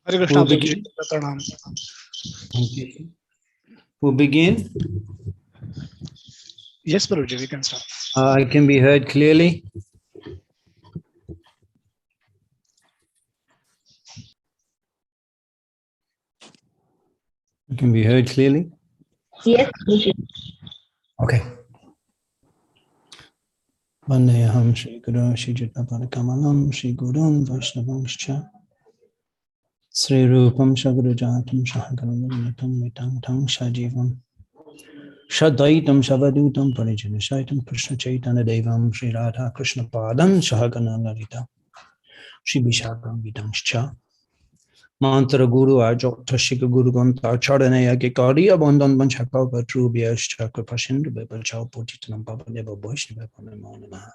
Hare Krishna Prabhu. Pranam. Okay. We'll begin. Yes, Prabhuji, we can start. I can be heard clearly. You can be heard clearly? Yes, Prabhuji. Okay. Vandeham Shri Guru Shri Jitapara Kamalam Shri Gurun Vaishnavangscha Sri Rupam Shaguru Jatam Shahagaram Vitam Tang Shajivam Shadaitam Shavadutam Parijana Shaitam Krishna Chaitanya Devam Sri Radha Krishna Padam Shahagana Lalita Shri Vishakam Vidangscha Mantra Guru Ajok Tashika Guru Ganta Charanaya Gekari Abandon Banchaka Patrubias Chakra Pashindu Bebel Chow Potitanam Papa Deva Boishna Namaha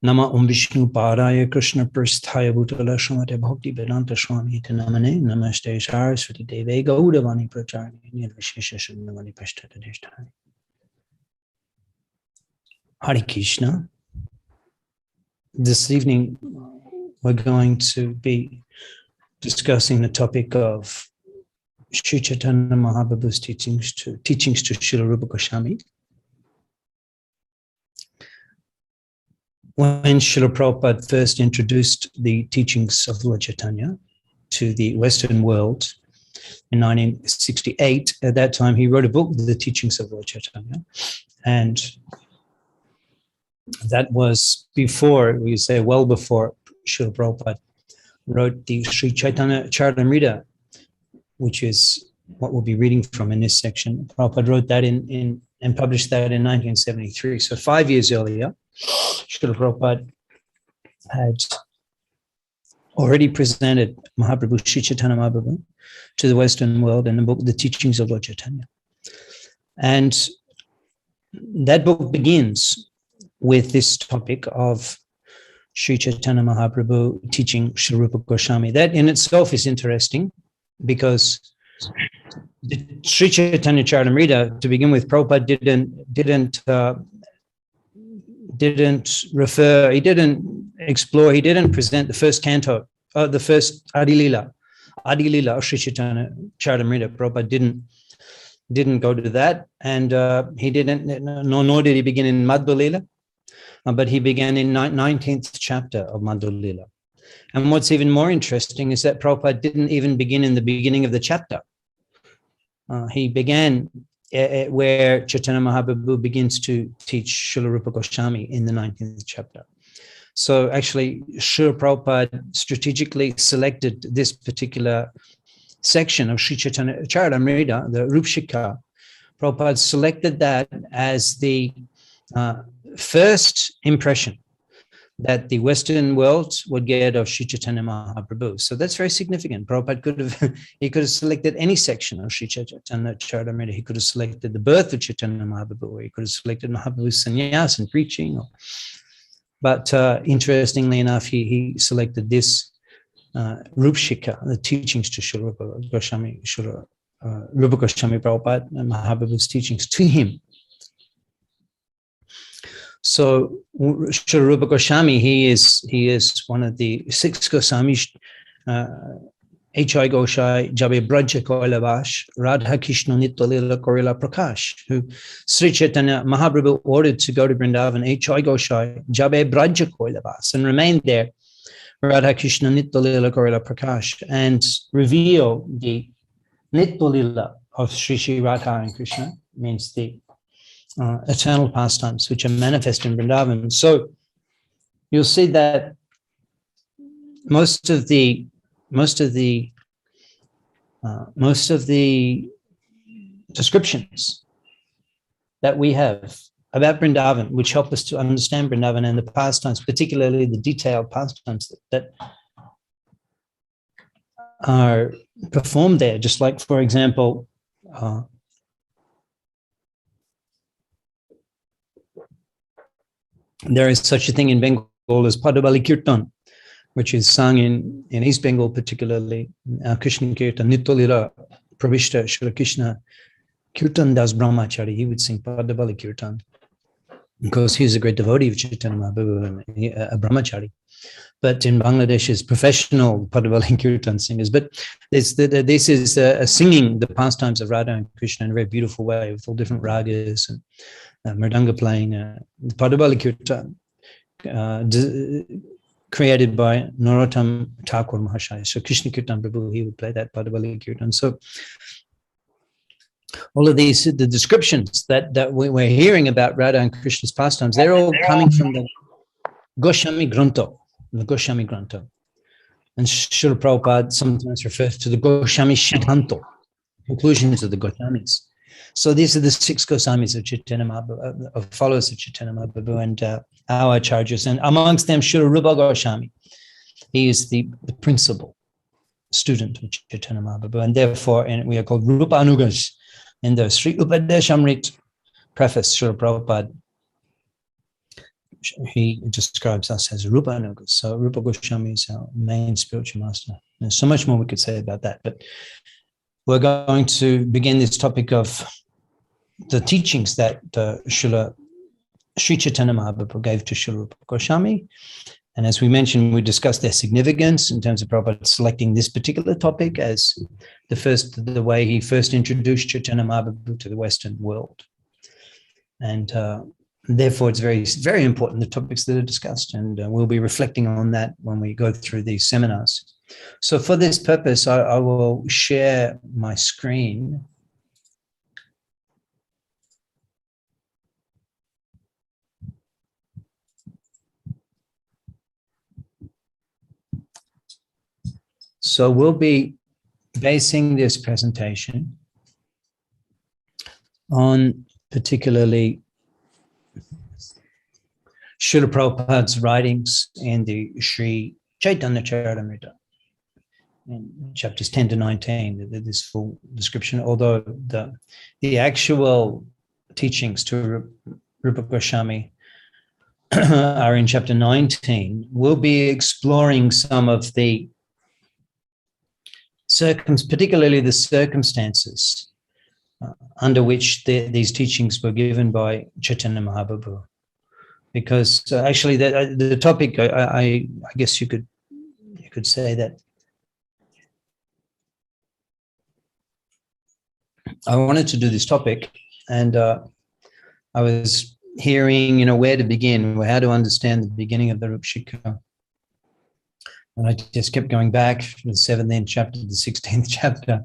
Nama Om Vishnu Paraya Krishna Prasthaya Bhutala Shamate Bhakti Vedanta Swami Namane Namaste Saraswati Deve Gaudavani Pracharni Nirvishesha Shamnavani Pashtata Deshtani Hare Krishna. This evening we're going to be discussing the topic of Sri Chaitanya Mahaprabhu's teachings to Srila Rupa Goswami. When Srila Prabhupada first introduced the teachings of Lord Chaitanya to the Western world in 1968, at that time he wrote a book, The Teachings of Lord Chaitanya, and that was before, we say well before Srila Prabhupada wrote the Sri Chaitanya Charitamrita, which is what we'll be reading from in this section. Prabhupada wrote that and published that in 1973. So 5 years earlier, Srila Prabhupada had already presented Mahaprabhu, Sri Chaitanya Mahaprabhu, to the Western world in the book, The Teachings of Lord Chaitanya. And that book begins with this topic of Sri Chaitanya Mahaprabhu teaching Sri Rupa Goswami. That in itself is interesting because the Sri Chaitanya Charitamrita, to begin with, Prabhupada didn't refer, he didn't explore, he didn't present the first canto, the first Adilila of Sri Chaitanya Charitamrita. Prabhupada didn't go to that, and he didn't, nor did he begin in Madhva Lila, but he began in 19th chapter of Madhva Lila. And what's even more interesting is that Prabhupada didn't even begin in the beginning of the chapter. He began where Chaitanya Mahaprabhu begins to teach Srila Rupa Goswami in the 19th chapter. So actually, Srila Prabhupada strategically selected this particular section of Sri Chaitanya Charitamrita, the Rupshika. Prabhupada selected that as the first impression that the Western world would get of Sri Chaitanya Mahaprabhu. So that's very significant. Prabhupada could have selected any section of Sri Chaitanya Charitamrita. He could have selected the birth of Chaitanya Mahaprabhu, or he could have selected Mahaprabhu's sannyas and preaching. But interestingly enough, he selected this Rupshika, the teachings to Srila Rupa Goswami, Rupa Goswami Prabhupada, and Mahaprabhu's teachings to him. So Sri Rupa Goswami, he is one of the 6 Goswamis, H.I. Goshai, Jabe Braja Koilavash, Radha Krishna Nitya Korila Prakash, who Sri Chaitanya Mahaprabhu ordered to go to Vrindavan, H.I. Goshai, Jabe Braja Koilavash, and remain there, Radha Krishna Nitya Korila Prakash, and reveal the Nitya Lila of Sri Radha and Krishna, means the eternal pastimes which are manifest in Vrindavan. So you'll see that most of the descriptions that we have about Vrindavan, which help us to understand Vrindavan and the pastimes, particularly the detailed pastimes that are performed there, just like, for example, there is such a thing in Bengal as Padabali Kirtan, which is sung in East Bengal, particularly Krishna Kirtan, Nitya Pravishta Shri Krishna Kirtan Das Brahmachari. He would sing Padabali Kirtan. because he was a great devotee of Chaitanya Mahaprabhu and a brahmachari. But in Bangladesh is professional Padavali Kirtan singers. But this is singing the pastimes of Radha and Krishna in a very beautiful way with all different ragas and mridanga playing. Padavali Kirtan created by Narottam Thakur Mahashaya. So Krishna Kirtan Prabhu, he would play that Padavali Kirtan. So all of these, the descriptions that we're hearing about Radha and Krishna's pastimes, they're all coming from the Goswami Grantha. The Goswami Grantha. And Srila Prabhupada sometimes refers to the Goswami Siddhanta, conclusions of the Goswamis. So these are the 6 Goswamis of Chaitanya Mahaprabhu, of followers of Chaitanya Mahaprabhu, and our acharyas. And amongst them, Srila Rupa Goswami. He is the principal student of Chaitanya Mahaprabhu, and therefore we are called Rupa Anugas. In the Sri Upadeshamrit preface, Srila Prabhupada, he describes us as Rupa Anugas. So Rupa Goswami is our main spiritual master. There's so much more we could say about that, but we're going to begin this topic of the teachings that Sri Chaitanya Mahaprabhu gave to Srila Rupa Goswami. And as we mentioned, we discussed their significance in terms of Prabhupada selecting this particular topic as the way he first introduced Chaitanya Mahaprabhu to the Western world. And therefore, it's very, very important, the topics that are discussed, and we'll be reflecting on that when we go through these seminars. So for this purpose, I will share my screen. So we'll be basing this presentation on particularly Srila Prabhupada's writings in the Sri Chaitanya Charitamrita, in chapters 10 to 19, this full description, although the actual teachings to Rupa Goswami are in chapter 19. We'll be exploring some of the particularly the circumstances under which these teachings were given by Chaitanya Mahaprabhu. Because actually the topic, I guess you could say that I wanted to do this topic, and I was hearing, where to begin, how to understand the beginning of the Rupashika. And I just kept going back from the 17th chapter to the 16th chapter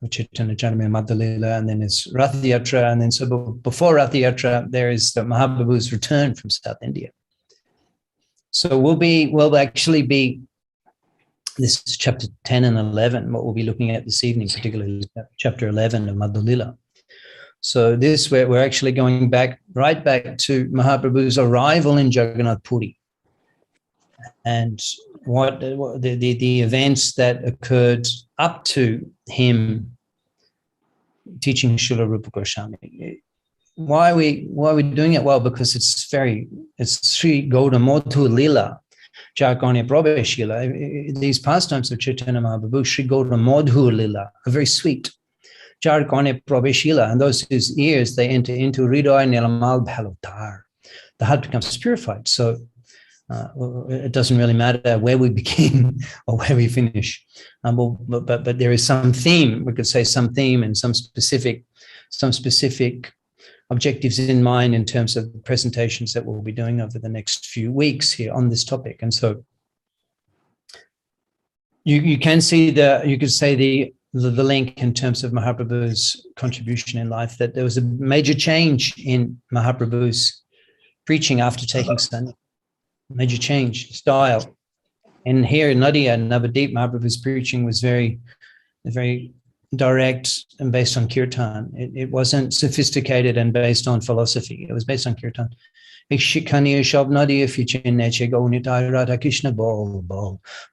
of Chaitanya Charitamrita Madhya-lila, and then it's Rath Yatra, and then so before Rath Yatra, there is the Mahaprabhu's return from South India. So we'll actually be, this is chapter 10 and 11, what we'll be looking at this evening, particularly chapter 11 of Madhya-lila. So this, we're actually going right back to Mahaprabhu's arrival in Jagannath Puri, and what the events that occurred up to him teaching Srila Rupa Goswami. Why are we doing it? Well, because it's Sri Gaudamodhu Lila, Jarkanya Prabheshila. These pastimes of Chaitanya Mahaprabhu, Sri Gaudamodhu Lila, are very sweet. Jarkanya Prabheshila, and those whose ears they enter into Hriday Nilamal Bhalotar. The heart becomes purified. So it doesn't really matter where we begin or where we finish, but there is some theme. We could say some theme and some specific objectives in mind in terms of the presentations that we'll be doing over the next few weeks here on this topic. And so you can see you could say the link in terms of Mahaprabhu's contribution in life, that there was a major change in Mahaprabhu's preaching after taking Sanya. Major change, style. And here in Nadia, Navadip, Mahaprabhu's preaching was very, very direct and based on kirtan. It wasn't sophisticated and based on philosophy. It was based on kirtan. Ikshikani shab Nadia fiche neche go nitai Radha Krishna bol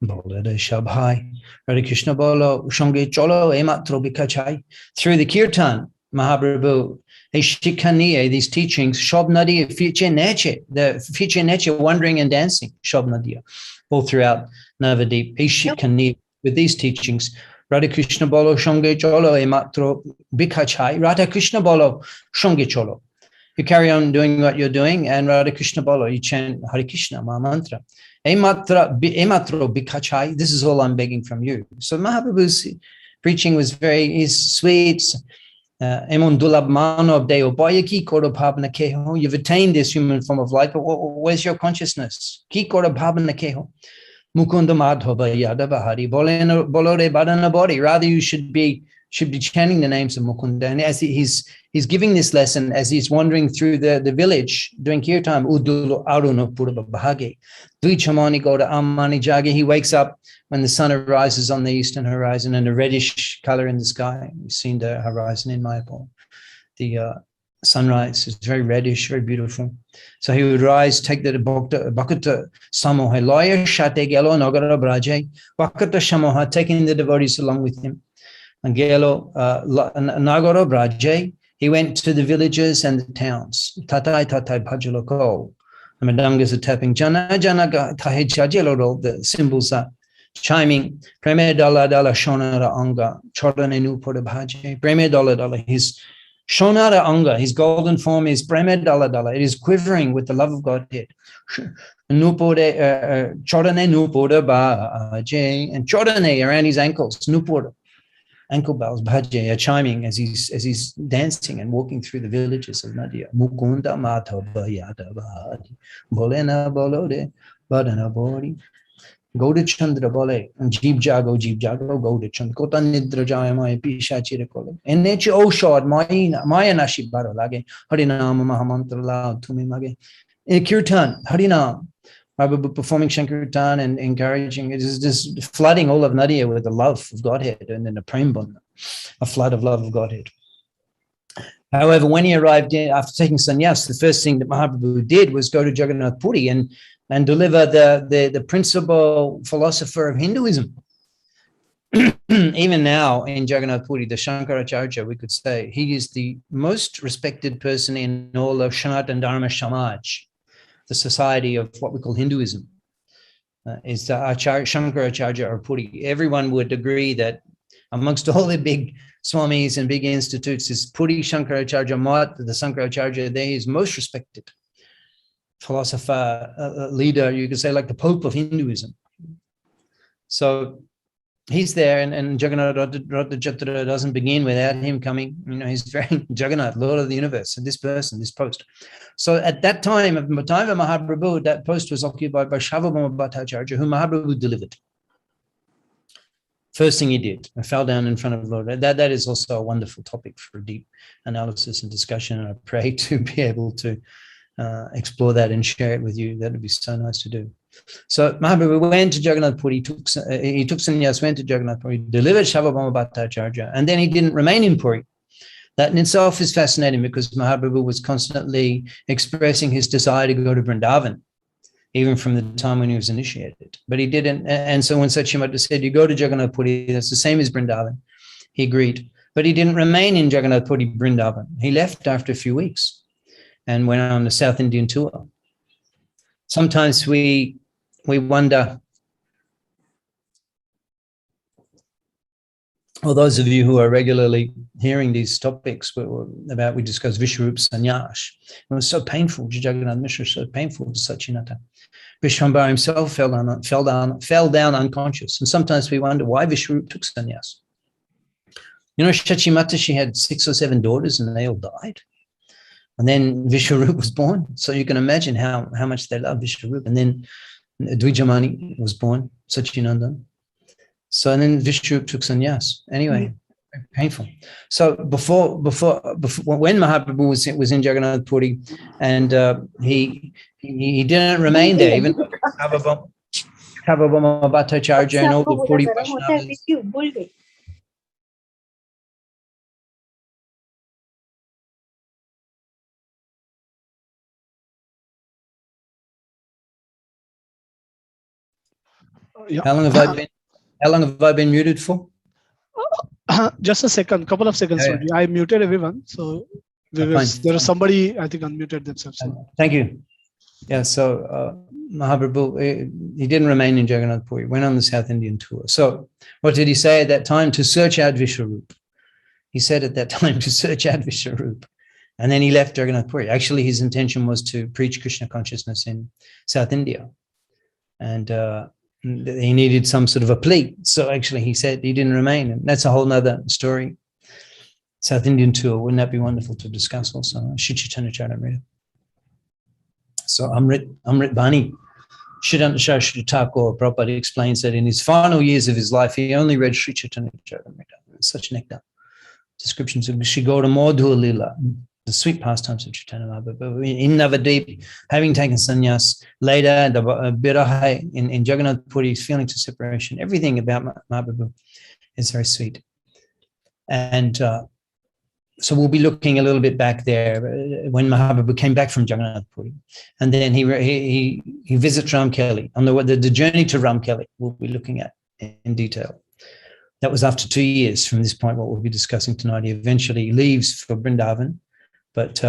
Radha shabhai Radha Krishna bolo shonge cholo ematro bikachai. Through the kirtan, Mahaprabhu, these teachings, Shobnadiya, Fiche Neche, the Fiche Neche, wandering and dancing, Shobnadiya, all throughout Navadip, Ishikani, with these teachings, Radha Krishna Bolo, Shonge Cholo, Ematro Bikachai, Radha Krishna Bolo, Shonge Cholo. You carry on doing what you're doing, and Radha Krishna Bolo, you chant Hare Krishna, Ma Mantra. Ematro Bikachai, this is all I'm begging from you. So Mahaprabhu's preaching was very sweet. You've attained this human form of life, but where's your consciousness? Mukunda Madhava Yadava Hari Bolore Badana Body. Rather, you should be chanting the names of Mukunda. And as he's giving this lesson, as he's wandering through the village doing kirtan, Udulu Aruna Purva Bahage, Dvichamani Goda Amani Jagi, he wakes up when the sun arises on the eastern horizon and a reddish color in the sky. We've seen the horizon in Mayapur. The sunrise is very reddish, very beautiful. So he would rise, take the Bhakata Samoha, Lawyer Shate Gelo Nagara Braje, Bhakata Shamoha, taking the devotees along with him. And Gelo Nagara Braje, he went to the villages and the towns. Tatai Tatai Bhajaloko. The Madangas are tapping Jana Jana Tahe Chajelo, the symbols are chiming. Preme Dala Dala Shonara Anga, Chodane Nupura Bhaje, Preme Dala Dala, his Shonara Anga, his golden form is Preme Dala Dala. It is quivering with the love of Godhead. Nupode, Chodane Nupura Bhaje, and Chodane around his ankles, Nupura. Ankle bells, bhaje, are chiming as he's dancing and walking through the villages of Nadia. Mukunda Madhava Yadava Bolena Bolode Badana Bodi Goda Chandra Bole and Jeeb Jago Goda Chandra Kota Nidra Jayamaya Pisha Chirakole and Nature Oshad Maya Nashi Baralage Harinam Mahamantra Lao Tumi Mage in Kirtan Harinam. Prabhu performing Shankirtan and encouraging, it is just flooding all of Nadia with the love of Godhead and then a prembandha, a flood of love of Godhead. However, when he arrived after taking sannyas, the first thing that Mahaprabhu did was go to Jagannath Puri and deliver the principal philosopher of Hinduism. Even now in Jagannath Puri, the Shankaracharya, we could say, he is the most respected person in all of Sanatana Dharma Samaj. The society of what we call Hinduism is the Shankaracharya or Puri. Everyone would agree that amongst all the big swamis and big institutes, is Puri Shankaracharya Mat, the Shankaracharya there is most respected philosopher, leader, you could say like the Pope of Hinduism. So he's there, and Jagannath Ratha Jatra doesn't begin without him coming. You know, he's very Jagannath, Lord of the universe, and this person, this post. So at that time, at the time of Mahaprabhu, that post was occupied by Shavabhama Bhattacharya, whom Mahaprabhu delivered. First thing he did, I fell down in front of the Lord. That is also a wonderful topic for deep analysis and discussion, and I pray to be able to explore that and share it with you. That would be so nice to do. So Mahaprabhu went to Jagannath Puri, he took sannyas, went to Jagannath Puri, delivered Shavabhama Bhattacharya, and then he didn't remain in Puri. That in itself is fascinating because Mahaprabhu was constantly expressing his desire to go to Vrindavan, even from the time when he was initiated. But he didn't. And so when Sachimata said, you go to Jagannath Puri, that's the same as Vrindavan, he agreed. But he didn't remain in Jagannath Puri, Vrindavan. He left after a few weeks and went on the South Indian tour. Sometimes we wonder, well, those of you who are regularly hearing these topics we discussed Vishwarup Sannyas. It was so painful to Jagannath Mishra, so painful to Sachinata. Vishwambara himself fell down unconscious. And sometimes we wonder why Vishwarup took sannyas. You know, Shachimata, she had 6 or 7 daughters and they all died. And then Vishwarup was born. So you can imagine how much they loved Vishwarup. And then Dvijamani was born, Sachinandan. So and then Vishwarup took sannyas. Anyway, painful. So before when Mahaprabhu was in Jagannath Puri, and he didn't remain there, even Shavabhama Bhattacharya and all the Puri Vaishnavas. Yeah. How long have I been muted for? Just a second, couple of seconds. Yeah. I muted everyone. So there was somebody, I think, unmuted themselves. Thank you. Yeah, so Mahaprabhu, he didn't remain in Jagannath Puri, went on the South Indian tour. So what did he say at that time? To search out Vishwarup. He said at that time to search out Vishwarup. And then he left Jagannath Puri. Actually, his intention was to preach Krishna consciousness in South India. And he needed some sort of a plea. So actually, he said he didn't remain. And that's a whole nother story. South Indian tour, wouldn't that be wonderful to discuss also? Shri Chaitanya Charitamrita. So Amrit Bani, Sridhar Shri Thakur Prabhupada explains that in his final years of his life, he only read Shri Chaitanya Charitamrita. Such nectar. Descriptions of Shri Gaura Madhur Lila, the sweet pastimes of Chaitanya Mahaprabhu. In Navadvip, having taken sannyas, later the Birahai in Jagannath Puri's feelings of separation, everything about Mahaprabhu is very sweet. And so we'll be looking a little bit back there when Mahaprabhu came back from Jagannath Puri. And then he visits Ramkelli. On the journey to Ramkelli, we'll be looking at in detail. That was after 2 years from this point, what we'll be discussing tonight. He eventually leaves for Vrindavan, but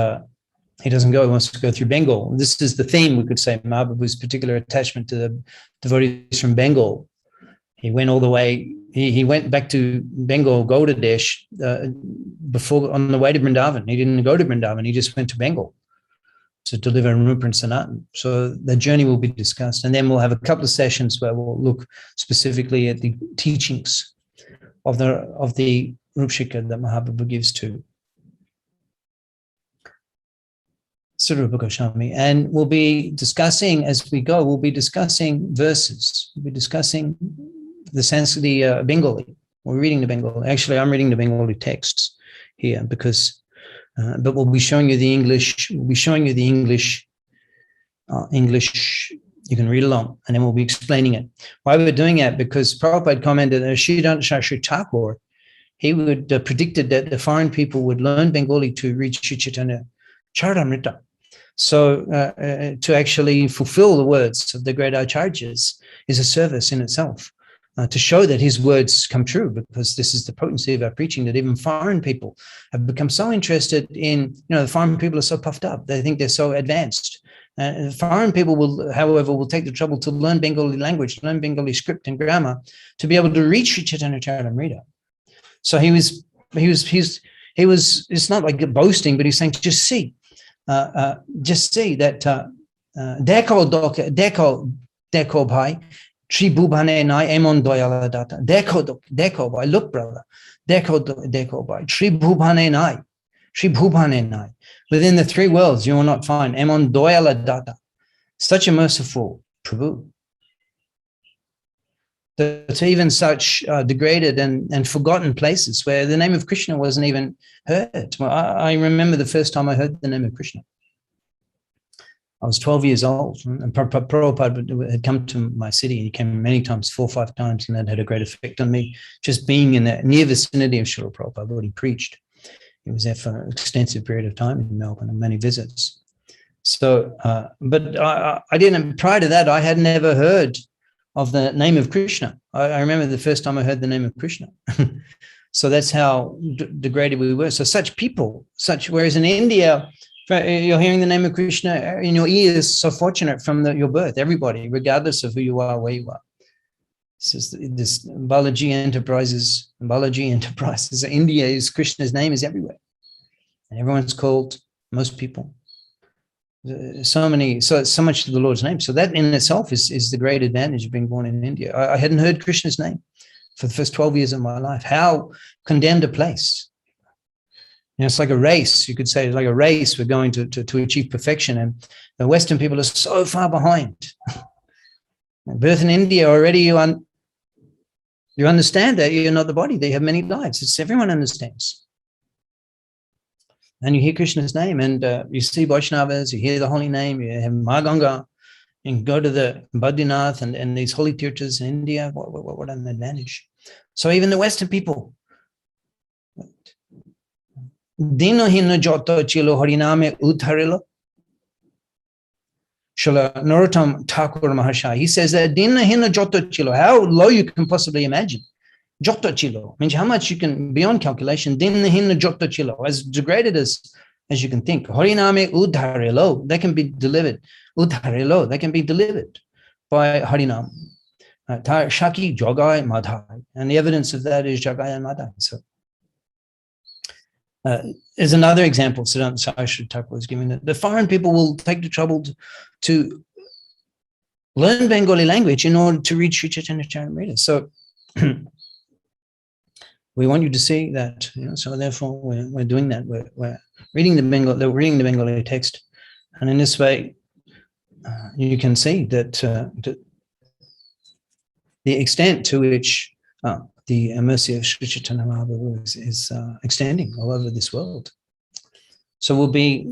he doesn't go. He wants to go through Bengal. This is the theme, we could say, Mahaprabhu's particular attachment to the devotees from Bengal. He went all the way, he went back to Bengal, Gaudadesh, before on the way to Vrindavan. He didn't go to Vrindavan, he just went to Bengal to deliver Rupa and Sanatan. So the journey will be discussed. And then we'll have a couple of sessions where we'll look specifically at the teachings of the Rupshika that Mahaprabhu gives to Rupa Goswami. And we'll be discussing, as we go, we'll be discussing verses. We'll be discussing the Bengali. We're reading the Bengali. Actually, I'm reading the Bengali texts here because, but we'll be showing you the English. We'll be showing you the English. You can read along, and then we'll be explaining it. Why we're doing that? Because Prabhupada commented that Sridhar Shri Thakur, he would predicted that the foreign people would learn Bengali to read Shri Chaitanya Charitamrita. So to actually fulfill the words of the great acharyas is a service in itself, to show that his words come true, because this is the potency of our preaching, that even foreign people have become so interested in, the foreign people are so puffed up. They think they're so advanced. Foreign people will take the trouble to learn Bengali language, learn Bengali script and grammar to be able to read Shri Chaitanya Charitamrita. So he was, it's not like boasting, but he's saying, just see that, Deko bhai, Shri Bhubhane nai emon doyala data. Deko bhai, look brother, Deko bhai, Shri Bhubhane nai. Within the three worlds, you will not find Emon Doyala Data, such a merciful Prabhu. That even such degraded and forgotten places where the name of Krishna wasn't even heard. Well, I remember the first time I heard the name of Krishna. I was 12 years old, and Prabhupada had come to my city. He came many times, 4 or 5 times, and that had a great effect on me, just being in the near vicinity of Srila Prabhupada, where he preached. He was there for an extensive period of time in Melbourne and many visits. So, but I didn't, prior to that, I had never heard of the name of Krishna. I remember the first time I heard the name of Krishna. So that's how degraded we were. So such people, whereas in India, you're hearing the name of Krishna in your ears, so fortunate from your birth, everybody, regardless of who you are, where you are. This Balaji Enterprises, India is Krishna's name is everywhere. And everyone's called, most people. So much to the Lord's name. So that in itself is the great advantage of being born in India. I hadn't heard Krishna's name for the first 12 years of my life. How condemned a place. It's like a race, you could say, it's like a race. We're going to achieve perfection. And the Western people are so far behind. Birth in India, already you understand that you're not the body. They have many lives. Everyone understands. And you hear Krishna's name, and you see Vaishnavas, you hear the holy name, you have Ma Ganga, and go to the Badrinath and these holy tirthas in India. What an advantage. So even the Western people. Dino hino joto chilo hariname utharilo. Srila Narottam Thakur Maharshi, he says that Dina hina joto chilo, how low you can possibly imagine. Joto chilo means how much you can, beyond calculation. Dina hina joto chilo, as degraded as you can think. Hariname udharilo, they can be delivered. Udharilo, they can be delivered by Harinam. Shaki Jogai Madhai. And the evidence of that is Jogai and Madhai. So There's another example Siddhanta Saraswati Thakur was giving. The foreign people will take the trouble to learn Bengali language in order to read Sri Chaitanya Charitamrita. So we want you to see that. So therefore, we're doing that. We're reading the Bengali text, and in this way, you can see that the extent to which the mercy of Sri Chaitanya Mahaprabhu is extending all over this world. So we'll be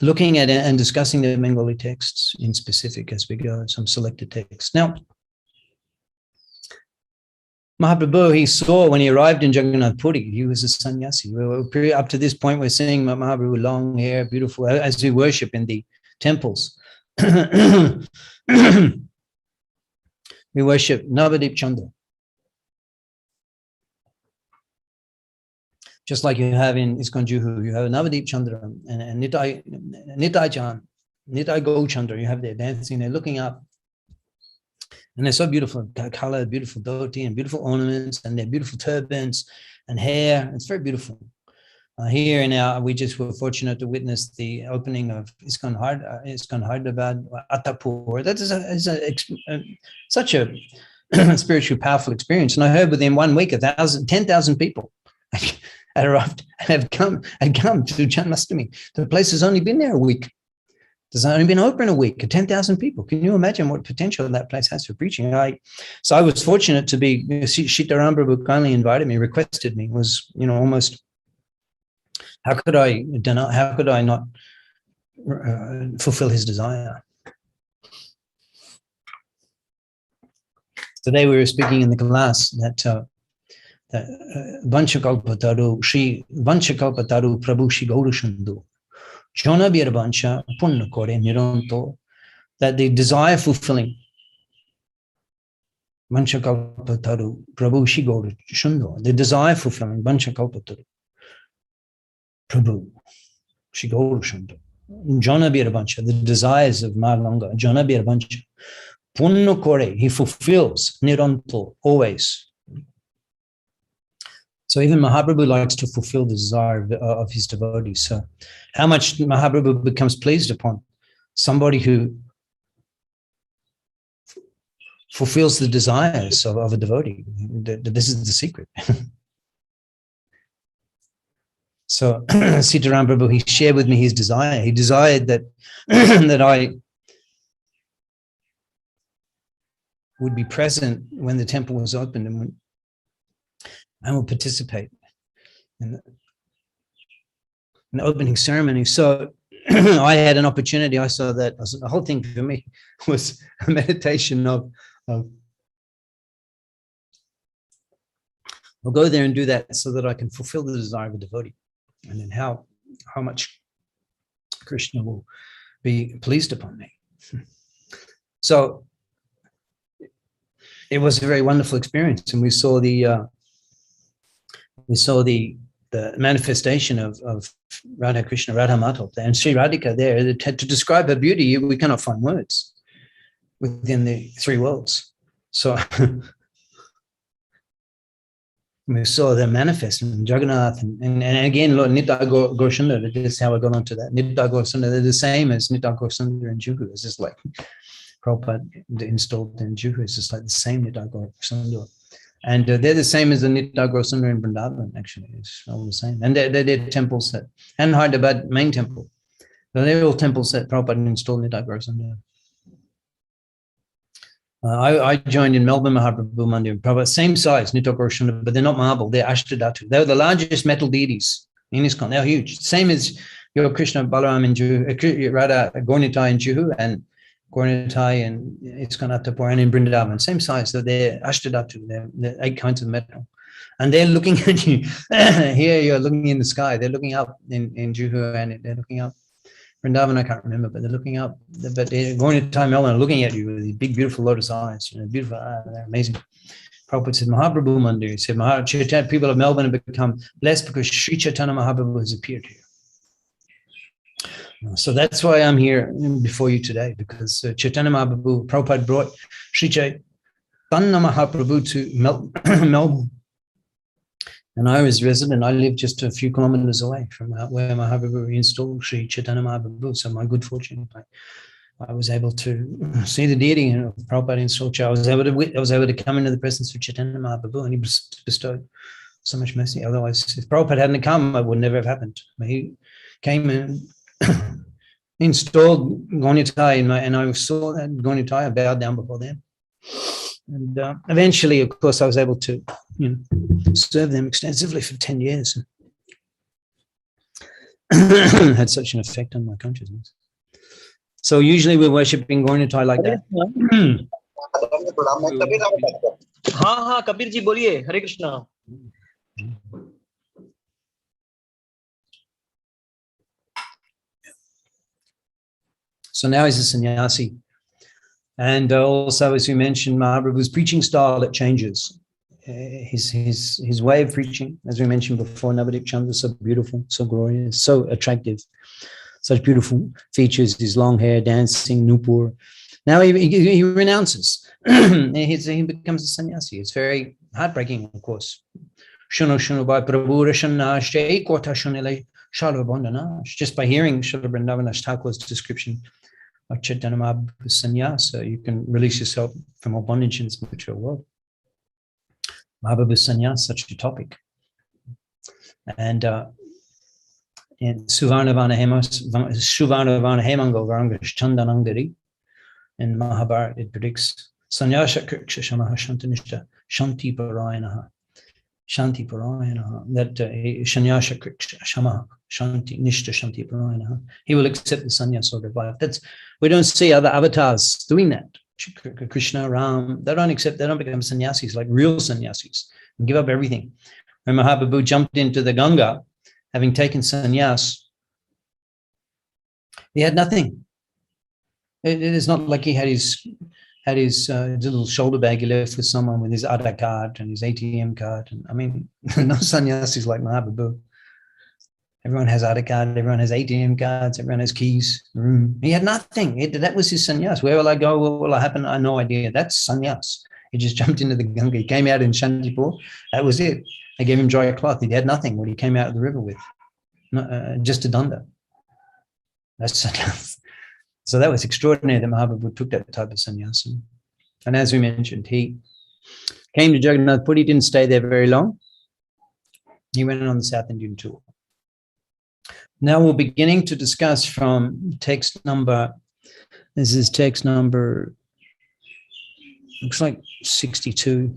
looking at and discussing the Bengali texts in specific as we go, some selected texts. Now, Mahaprabhu, he saw when he arrived in Jagannath Puri, he was a sannyasi. Up to this point, we're seeing Mahaprabhu, long hair, beautiful, as we worship in the temples. We worship Navadip Chandra. Just like you have in ISKCON Juhu, you have Navadip Chandra and Nitai Chan, Nitai Go Chandra, you have their dancing, they're looking up. And they're so beautiful, color, beautiful dhoti and beautiful ornaments, and their beautiful turbans and hair. It's very beautiful. Here now, we just were fortunate to witness the opening of ISKCON Hyderabad, Attapur. That is such a spiritually powerful experience. And I heard within 1 week, 10,000 people had arrived and had come to Janmashtami. The place has only been there a week. It's only been open a week, 10,000 people. Can you imagine what potential that place has for preaching? So I was fortunate to be, Sitaram Prabhu kindly invited me, requested me, was, almost, how could I not fulfill his desire? Today we were speaking in the class that Vanchakalpataru Prabhu Shri Gaurashandu. Jona Birbancha Punna Kore Niranto, that the desire fulfilling Vanchakalpataru Prabhu Shri Gaurashandu, the desire fulfilling Vanchakalpataru Prabhu Shri Gaurashandu, Jona Birbancha, the desires of Malanga, Jona Birbancha Punna Kore, he fulfills Niranto, always. So even Mahaprabhu likes to fulfill the desire of his devotees. So how much Mahaprabhu becomes pleased upon somebody who fulfills the desires of a devotee. This is the secret. So Sitaram Prabhu, he shared with me his desire. He desired that, that I would be present when the temple was opened and I will participate in the opening ceremony. So I had an opportunity. I saw that the whole thing for me was a meditation of I'll go there and do that so that I can fulfill the desire of a devotee, and then how much Krishna will be pleased upon me. So it was a very wonderful experience, and we saw the manifestation of Radha Krishna, Radha Madhav, and Sri Radhika there. To describe her beauty, we cannot find words within the three worlds. So we saw them manifest in Jagannath, and again, Lord Nitya Gaurasundar. This is how I got onto that. Nitya Gaurasundar, they're the same as Nitya Gaurasundar and Juhu. It's just like Prabhupada installed in Juhu. It's just like the same Nitya Gaurasundar. And they're the same as the Nitya Gaurasundar in Vrindavan, actually. It's all the same. And they're temples that, and Hyderabad main temple. So they're all temples that Prabhupada installed Nitya Gaurasundar. I joined in Melbourne Mahaprabhu Mandir. Prabhupada, same size, Nitya Gaurasundar, but they're not marble, they're Ashtadhatu. They're the largest metal deities in ISKCON. They're huge. Same as your Krishna Balaram in Juhu, Radha Gaurnitai in Juhu, and Gaurnitai and ISKCON Attapur and in Vrindavan. Same size, so they're Ashtadhatu, they're 8 kinds of metal. And they're looking at you. Here you're looking in the sky. They're looking up in Juhu, and they're looking up. Vrindavan, I can't remember, but they're looking up. But they're going to time Melbourne, looking at you with these big, beautiful lotus eyes. Beautiful, they're amazing. Prabhupada said, Mahaprabhu Mandir. He said, Chaitanya, people of Melbourne have become blessed because Sri Chaitanya Mahaprabhu has appeared here. So that's why I'm here before you today, because Chaitanya Mahaprabhu, Prabhupada brought Sri Chaitanya Mahaprabhu to Melbourne. And I was resident. I lived just a few kilometers away from where Mahaprabhu installed Sri Chaitanya Mahaprabhu. So my good fortune, I was able to see the deity and Prabhupada installed. I was able to come into the presence of Chaitanya Mahaprabhu, and he bestowed so much mercy. Otherwise, if Prabhupada hadn't come, it would never have happened. He came and installed Gaunitai, and I saw that Gaunitai. I bowed down before them. And eventually, of course, I was able to, serve them extensively for 10 years. Had such an effect on my consciousness. So usually we're worshipping Gaunitai like that. हाँ कबीर जी बोलिए हरे Krishna. So now he's a sannyasi. And also, as we mentioned, Mahaprabhu's preaching style, it changes. His way of preaching, as we mentioned before, Navadik Chandra, so beautiful, so glorious, so attractive, such beautiful features, his long hair, dancing, Nupur. Now he renounces. He becomes a sannyasi. It's very heartbreaking, of course. Shunu shunu by Prabhu Rashanash, Kota Shunile Shalabandanash. Just by hearing Srila Vrindavanash Thakur's description of Chaitanya Mahaprabhu's sannyasa, you can release yourself from all bondage in this material world. Mahaprabhu's sannyasa, such a topic. And in Suvarnavana Hemango Varangash Chandanangari, in Mahabharata, it predicts Sannyasa Kriksha Shamaha Shantanishta Shanti Parayanaha. Shanti Parayanaha, that Sannyasa Kriksha Shamaha Shanti Nishta Shanti Parayanaha. He will accept the sannyas sort of life. We don't see other avatars doing that. Krishna, Ram, they don't become sannyasis like real sannyasis and give up everything. When Mahaprabhu jumped into the Ganga, having taken sannyas, he had nothing. It is not like he had his little shoulder bag he left with someone with his Aadhaar card and his ATM card. And I mean, no sannyasis like Mahaprabhu. Everyone has Aadhaar card, everyone has ATM cards, everyone has keys, room. He had nothing. That was his sannyas. Where will I go? What will happen? I have no idea. That's sannyas. He just jumped into the Ganga. He came out in Shantipur. That was it. They gave him dry cloth. He had nothing what he came out of the river with. Just a danda. That's sannyas. So that was extraordinary that Mahaprabhu took that type of sannyasa. And as we mentioned, he came to Jagannath Puri, didn't stay there very long. He went on the South Indian tour. Now we're beginning to discuss from text number, this is text number, looks like 62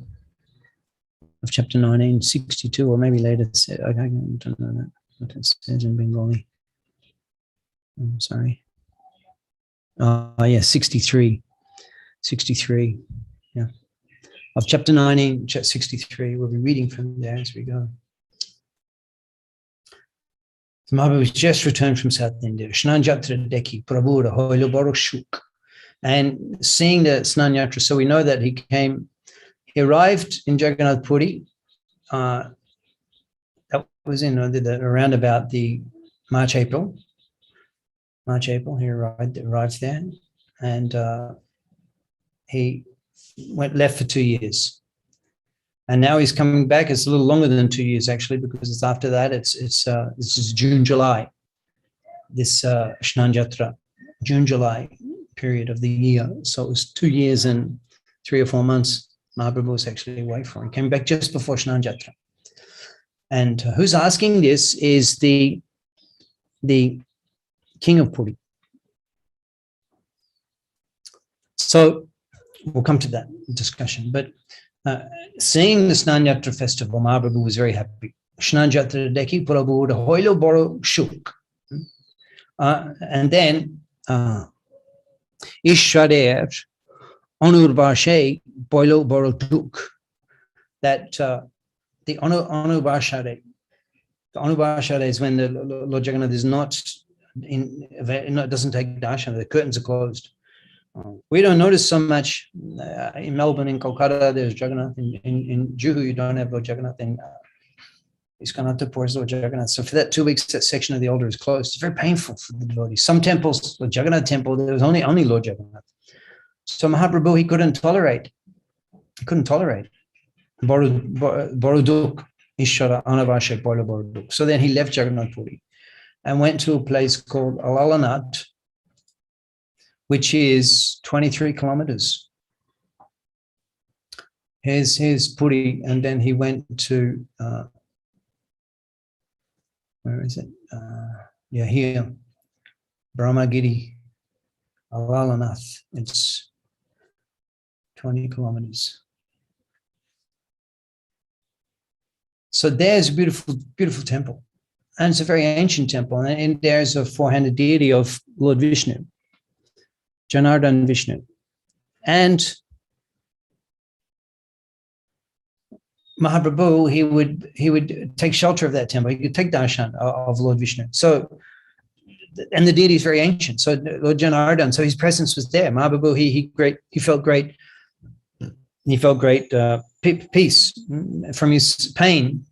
of chapter 19, 62, or maybe later. I don't know that, what it says in Bengali. I'm sorry. Yeah, 63, yeah. Of chapter 19, 63, we'll be reading from there as we go. Mahaprabhu was just returned from South India. Snan Jatra Deki, Prabhu Hoilo Boro Shuk. And seeing the Snan Yatra, so we know that he arrived in Jagannath Puri. That was in around about the March, April, he arrived there, and he left for 2 years, and now he's coming back. It's a little longer than 2 years actually, because it's after that. This is June, July, this Snan Jatra, June, July period of the year. So it was 2 years and 3 or 4 months. Mahaprabhu was actually away from. He came back just before Snan Jatra, and who's asking this is the King of Puri. So we'll come to that discussion. But seeing the Snan Yatra festival, Mahaprabhu was very happy. Snan Jatra Deki Prabhu Hoilo Boro Shuk. And then Ishwarer Anurbashe Boilo Boro Duk. That the Anubashare. The Anubashare is when the Lord Jagannath is not doesn't take darshan, the curtains are closed. We don't notice so much in Melbourne, in Kolkata, there's Jagannath. In Juhu, you don't have Lord Jagannath. In ISKCON is Lord Jagannath. So for that 2 weeks, that section of the altar is closed. It's very painful for the devotees. Some temples, the Jagannath temple, there was only Lord Jagannath. So Mahaprabhu, he couldn't tolerate Boroduk. Ishara Anavashe Poila Borduk. So then he left Jagannath Puri and went to a place called Alalanath, which is 23 kilometers. Here's Puri, and then he went to, where is it? Here, Brahmagiri, Alalanath. It's 20 kilometers. So there's a beautiful, beautiful temple. And it's a very ancient temple. And there's a four-handed deity of Lord Vishnu, Janardhan Vishnu. And Mahaprabhu, he would take shelter of that temple. He could take darshan of Lord Vishnu. So, and the deity is very ancient. So Lord Janardhan, so his presence was there. Mahaprabhu, he felt great. He felt great peace from his pain.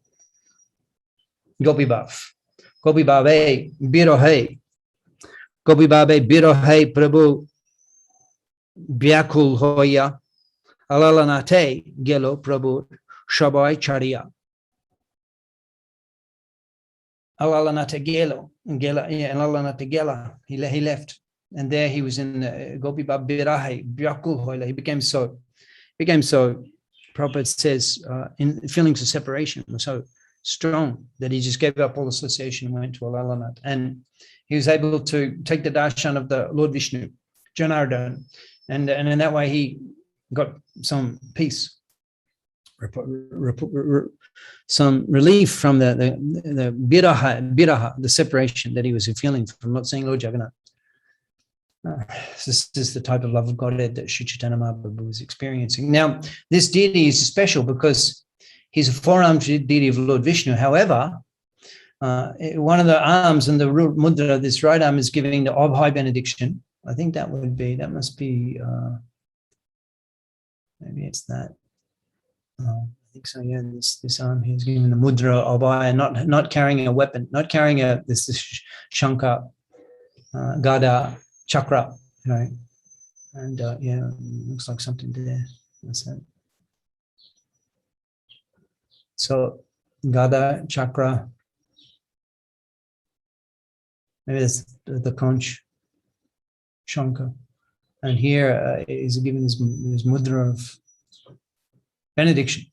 Gopi Bhav. Gopi Bhave Birohe. Gopi Bhave Birohe Prabhu Vyakul Hoya Alalanate Gelo Prabhu Shabai Chariya. Alalanate Gelo. Alalanate Gela. He left. And there he was in Gopi Bhav Birohe Vyakul Hoya. He became so, Prabhupada says, in feelings of separation were so strong that he just gave up all association and went to Alalanath. And he was able to take the darshan of the Lord Vishnu, Janardhan, and in that way he got some peace, some relief from the biraha, the separation that he was feeling from not seeing Lord Jagannath. This is the type of love of Godhead that Sri Chaitanya Mahaprabhu was experiencing. Now, this deity is special because he's a four-armed deity of Lord Vishnu. However, one of the arms in the mudra, this right arm, is giving the Abhay benediction. I think that must be, maybe it's that. I think so, yeah, this arm here is giving the mudra Abhay, and not carrying a weapon, not carrying this shankha, gada, chakra, right? And yeah, looks like something there. That's that. So Gada, chakra, maybe that's the conch, shankha. And here is given this mudra of benediction,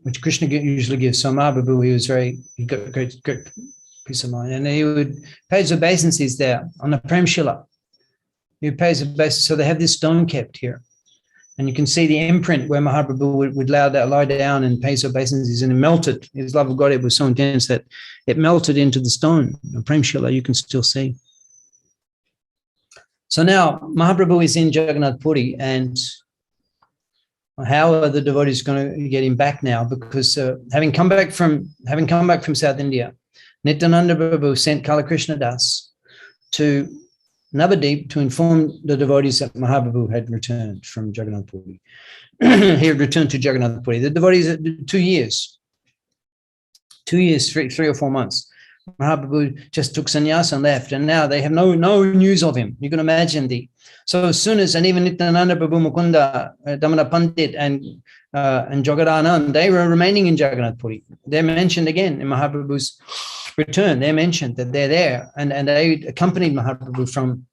which Krishna usually gives. So Mahaprabhu, he got great peace of mind. And he would pay his obeisances there on the Prem Shila. He pays obeisance. So they have this stone kept here. And you can see the imprint where Mahaprabhu would lie down and pay his obeisances, and it melted. His love of Godhead was so intense that it melted into the stone. The Prem Shila, you can still see. So now Mahaprabhu is in Jagannath Puri, and how are the devotees going to get him back now? Because having come back from South India, Nityananda Prabhu sent Kala Krishna Das to Navadip to inform the devotees that Mahaprabhu had returned from Jagannath Puri. He had returned to Jagannath Puri. The devotees, 2 years, 3 or 4 months. Mahaprabhu just took sannyas and left, and now they have no news of him. You can imagine so as soon as, and even Nityananda Prabhu, Mukunda, Damana Pandit, and Jagadanand, they were remaining in Jagannath Puri. They're mentioned again in Mahaprabhu's return. They're mentioned that they're there, and they accompanied Mahaprabhu from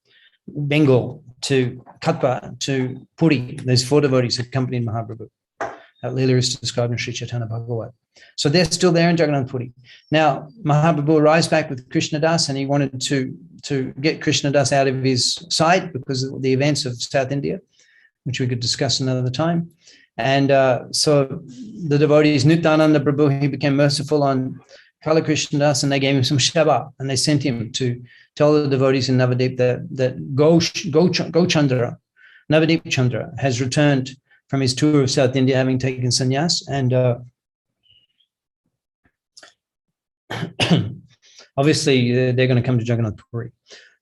Bengal to Katpa to Puri. Those 4 devotees accompanied Mahaprabhu. That Leela is described in Sri Chaitanya Bhagavat. So they're still there in Jagannath Puri. Now, Mahaprabhu arrives back with Krishna Das, and he wanted to get Krishna Das out of his sight because of the events of South India, which we could discuss another time. And so the devotees, Nityananda Prabhu, he became merciful on Kala Krishna Das, and they gave him some shaba, and they sent him to tell the devotees in Navadip that Go Chandra, Navadip Chandra, has returned from his tour of South India, having taken sannyas, and obviously they're going to come to Jagannath Puri.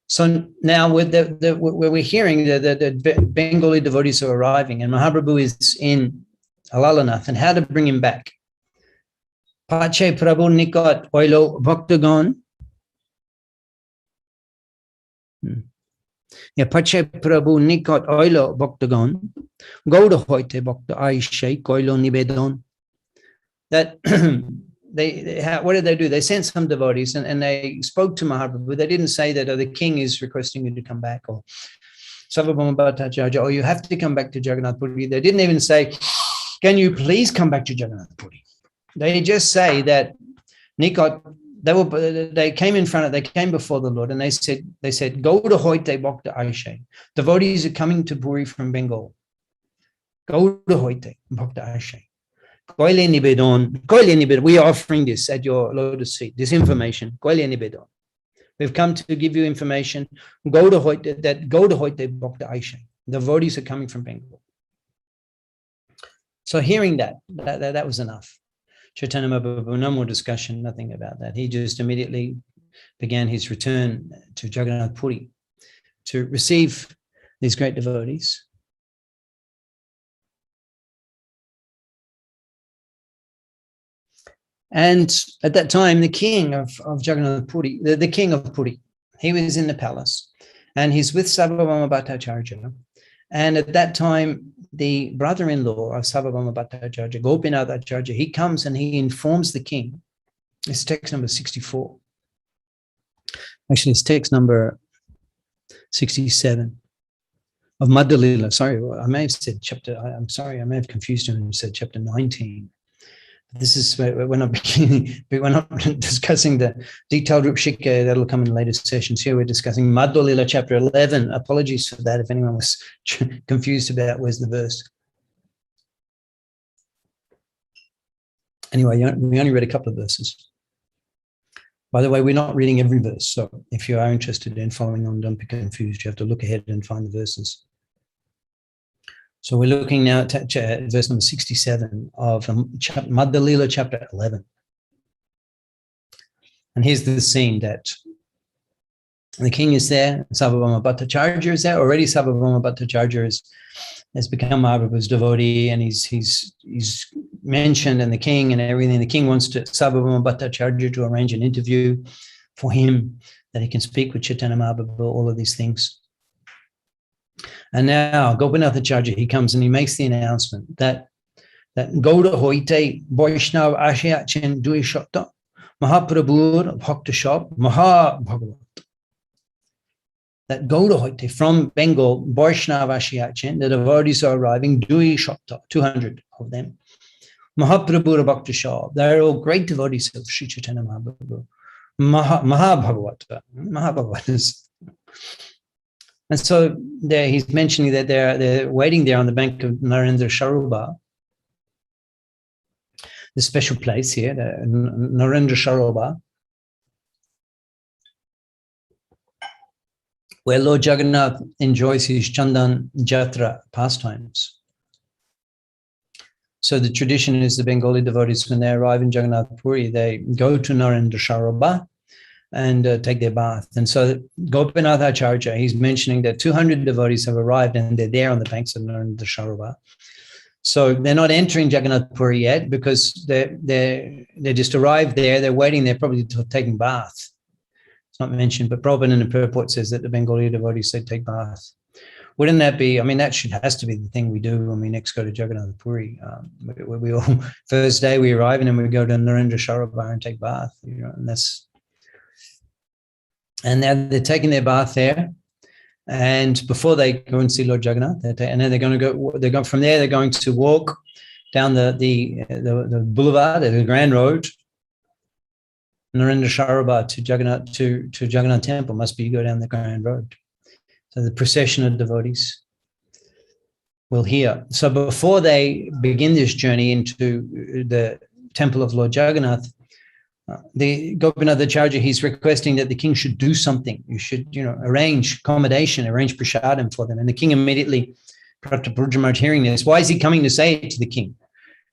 So now where we're hearing the Bengali devotees are arriving, and Mahaprabhu is in Alalanath, and how to bring him back. Pache Prabhu Nikat Oilo Bhaktagan. Pache Prabhu Nikat Oilo Bhaktagan. Gauda Hoite Bhakta Aishay Koilo Nivedon. That what did they do? They sent some devotees and they spoke to Mahaprabhu. They didn't say that, oh, the king is requesting you to come back, or Sarvabhauma Bhattacharya, or you have to come back to Jagannath Puri. They didn't even say, can you please come back to Jagannath Puri? They just say that Nikot, they came in front of, they came before the Lord and they said, go to Hoite Bhakta Aishe. Devotees are coming to Puri from Bengal. Go to Hoite Bhakta Aishe. Koile Nibedon, we are offering this at your lotus feet, this information. Koile Nibedon. We've come to give you information. Go to Hoite Bhakta Aishe. The devotees are coming from Bengal. So hearing that was enough. Chaitanya Mahaprabhu, no more discussion, nothing about that. He just immediately began his return to Jagannath Puri to receive these great devotees. And at that time, the king of Jagannath Puri, the king of Puri, he was in the palace and he's with Sarvabhauma Bhattacharya. And at that time, the brother-in-law of Sarvabhauma Bhattacharya, Gopinath Acharya, he comes and he informs the king. It's text number 64. Actually, it's text number 67 of Madhya Lila. Sorry, I may have said chapter, I'm sorry, I may have confused him and said chapter 19. This is, we're not discussing the detailed Rupshika, that'll come in later sessions. Here we're discussing Madhya Lila chapter 11. Apologies for that if anyone was confused about where's the verse. Anyway, we only read a couple of verses. By the way, we're not reading every verse, so if you are interested in following on, don't be confused. You have to look ahead and find the verses. So we're looking now at verse number 67 of Madhya Lila chapter 11. And here's the scene that the king is there, Sarvabhauma Bhattacharya is there. Already Sarvabhauma Bhattacharya has become Mahaprabhu's devotee, and he's mentioned, and the king and everything. The king wants Sarvabhauma Bhattacharya to arrange an interview for him, that he can speak with Chaitanya Mahaprabhu, all of these things. And now Gopinath Acharya, he comes and he makes the announcement that Gauda Hoite Vaishnav Ashayachin Duishota Mahaprabhur Bhakta Shop Maha Bhagavat. That Gauda Hoite from Bengal, Vaishnav Ashayachin, the devotees are arriving, Duishota, 200 of them. Mahaprabhur Bhakta Shop, they're all great devotees of Sri Chaitanya Mahaprabhu. Maha Bhagavat is. And so there he's mentioning that they're waiting there on the bank of Narendra Sharoba, the special place here, the Narendra Sharoba, where Lord Jagannath enjoys his Chandan Jatra pastimes. So the tradition is the Bengali devotees, when they arrive in Jagannath Puri, they go to Narendra Sharoba and take their bath. And so Gopinath Acharya, he's mentioning that 200 devotees have arrived and they're there on the banks of Narendra Sharoba. So they're not entering Jagannath Puri yet because they just arrived there. They're waiting. They're probably taking bath. It's not mentioned, but Prabhupada in the purport says that the Bengali devotees say take bath. Wouldn't that be? I mean, that has to be the thing we do when we next go to Jagannath Puri. We all first day we arrive and then we go to Narendra Sharoba and take bath. And that's. And now they're taking their bath there, and before they go and see Lord Jagannath, and then they're going to go. They go from there. They're going to walk down the boulevard, the Grand Road, Narendra Sharoba to Jagannath Temple. Must be you go down the Grand Road. So the procession of devotees will hear. So before they begin this journey into the temple of Lord Jagannath, the Gopinath Acharya, he's requesting that the king should do something. You should, arrange accommodation, arrange prasadam for them. And the king immediately, hearing this, why is he coming to say it to the king?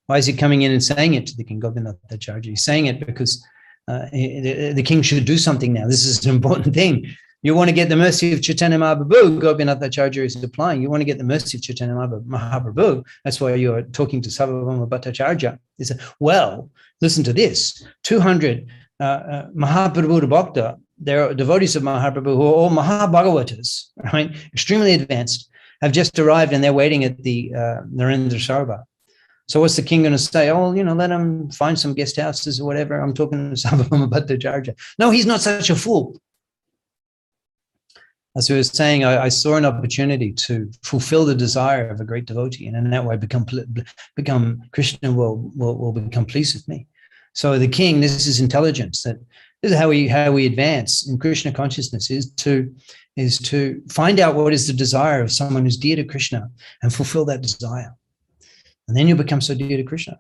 Why is he coming in and saying it to the king, Gopinath Acharya? He's saying it because the king should do something now. This is an important thing. You want to get the mercy of Chaitanya Mahaprabhu, Gopinath Acharya is applying. You want to get the mercy of Chaitanya Mahaprabhu. That's why you're talking to Sarvabhauma Bhattacharya. He said, well, listen to this. 200 Mahaprabhu Bhakta, they're devotees of Mahaprabhu who are all Mahabhagavatas, right? Extremely advanced, have just arrived and they're waiting at the Narendra Sharoba. So what's the king going to say? Oh, let him find some guest houses or whatever. I'm talking to Sarvabhauma Bhattacharya. No, he's not such a fool. As we were saying, I saw an opportunity to fulfill the desire of a great devotee, and in that way become Krishna will become pleased with me. So the king, this is intelligence. This is how we advance in Krishna consciousness, is to find out what is the desire of someone who's dear to Krishna and fulfill that desire. And then you become so dear to Krishna.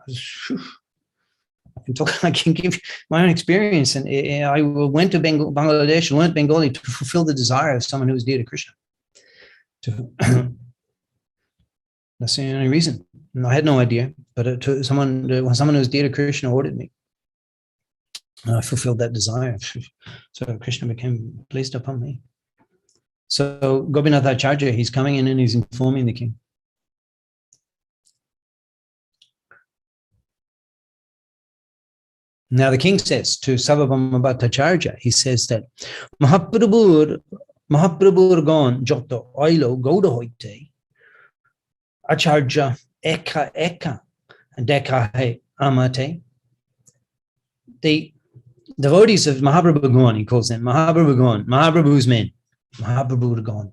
I can give my own experience. And I went to Bangladesh, learned Bengali to fulfill the desire of someone who was dear to Krishna. That's the only reason. And I had no idea, but someone who was dear to Krishna ordered me. And I fulfilled that desire. So Krishna became pleased upon me. So Gopinathacharya, he's coming in and he's informing the king. Now the king says to Sarvabhauma Bhattacharya, he says that Mahaprabhur gon joto oilo gauda hoite acharya eka deka hai amate. The devotees of Mahaprabhu gon, he calls them Mahaprabhu gon, Mahaprabhu's men, Mahaprabhu gon.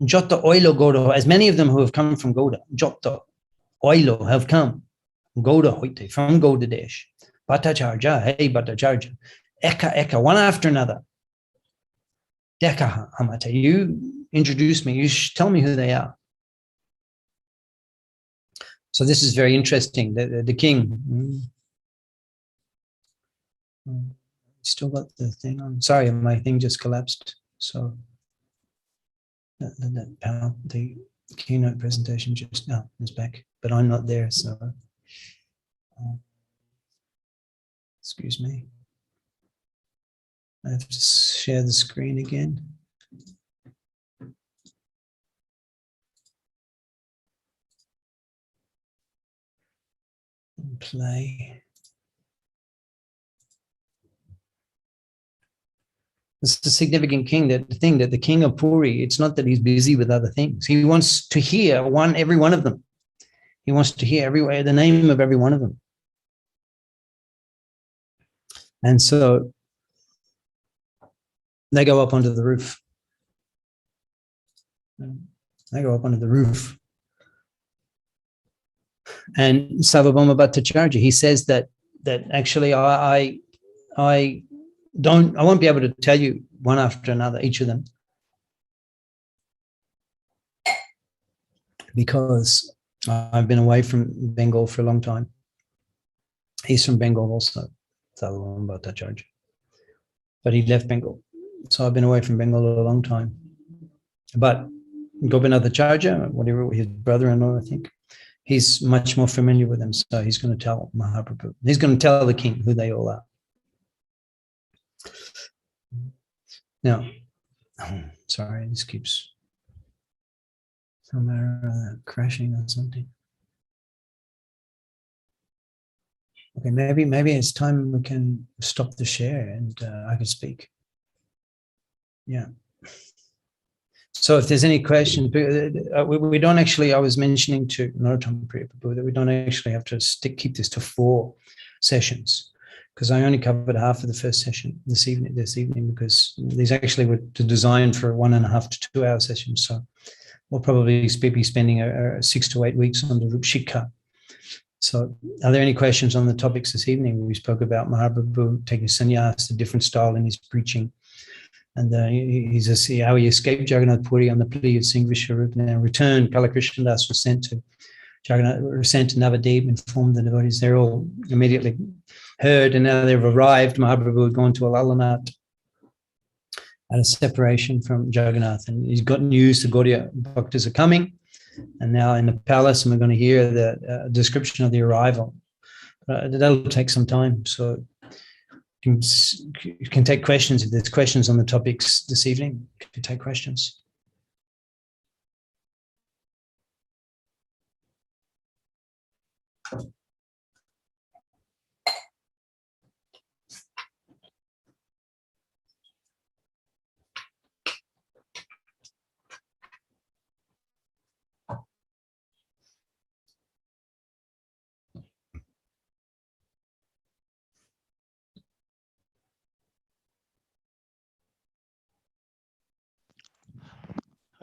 Joto oilo gauda, as many of them who have come from Gauda, joto oilo have come Gauda hoite, from Gauda Desh. Bhattacharya, hey Bhattacharya, eka, one after another. Deka hamate, you introduce me, you tell me who they are. So this is very interesting. The king, still got the thing on. Sorry, my thing just collapsed. So the keynote presentation just now is back, but I'm not there, so. Excuse me. I have to share the screen again. And play. This is the significant thing that the king of Puri, it's not that he's busy with other things. He wants to hear every one of them. He wants to hear the name of every one of them. And so they go up onto the roof. They go up onto the roof. And Sarvabhauma Bhattacharya, he says that actually I won't be able to tell you one after another, each of them, because I've been away from Bengal for a long time. He's from Bengal also, Sarvabhauma Bhattacharya, but he left Bengal. So I've been away from Bengal a long time. But Gopinathacharya, whatever, his brother-in-law, I think, he's much more familiar with them. So he's going to tell Mahaprabhu. He's going to tell the king who they all are. Now, sorry, this keeps crashing or something. Okay, maybe it's time we can stop the share and I can speak. Yeah. So if there's any questions, we don't actually, I was mentioning to Narottam Priya Prabhu that we don't actually have to keep this to 4 sessions, because I only covered half of the first session this evening, because these actually were designed for 1.5 to 2 hour sessions. So we'll probably be spending 6 to 8 weeks on the Siksha. So are there any questions on the topics this evening? We spoke about Mahaprabhu taking sannyas, the different style in his preaching. And how he escaped Jagannath Puri on the plea of Singh Vishwarup, and then returned. Kala Krishna Das was sent to Navadip, informed the devotees. They're all immediately heard, and now they've arrived. Mahaprabhu had gone to Alalanat at a separation from Jagannath, and he's got news the Gaudiya Bhaktas are coming, and now in the palace, and we're going to hear the description of the arrival. That'll take some time, so you can take questions. If there's questions on the topics this evening, you can take questions.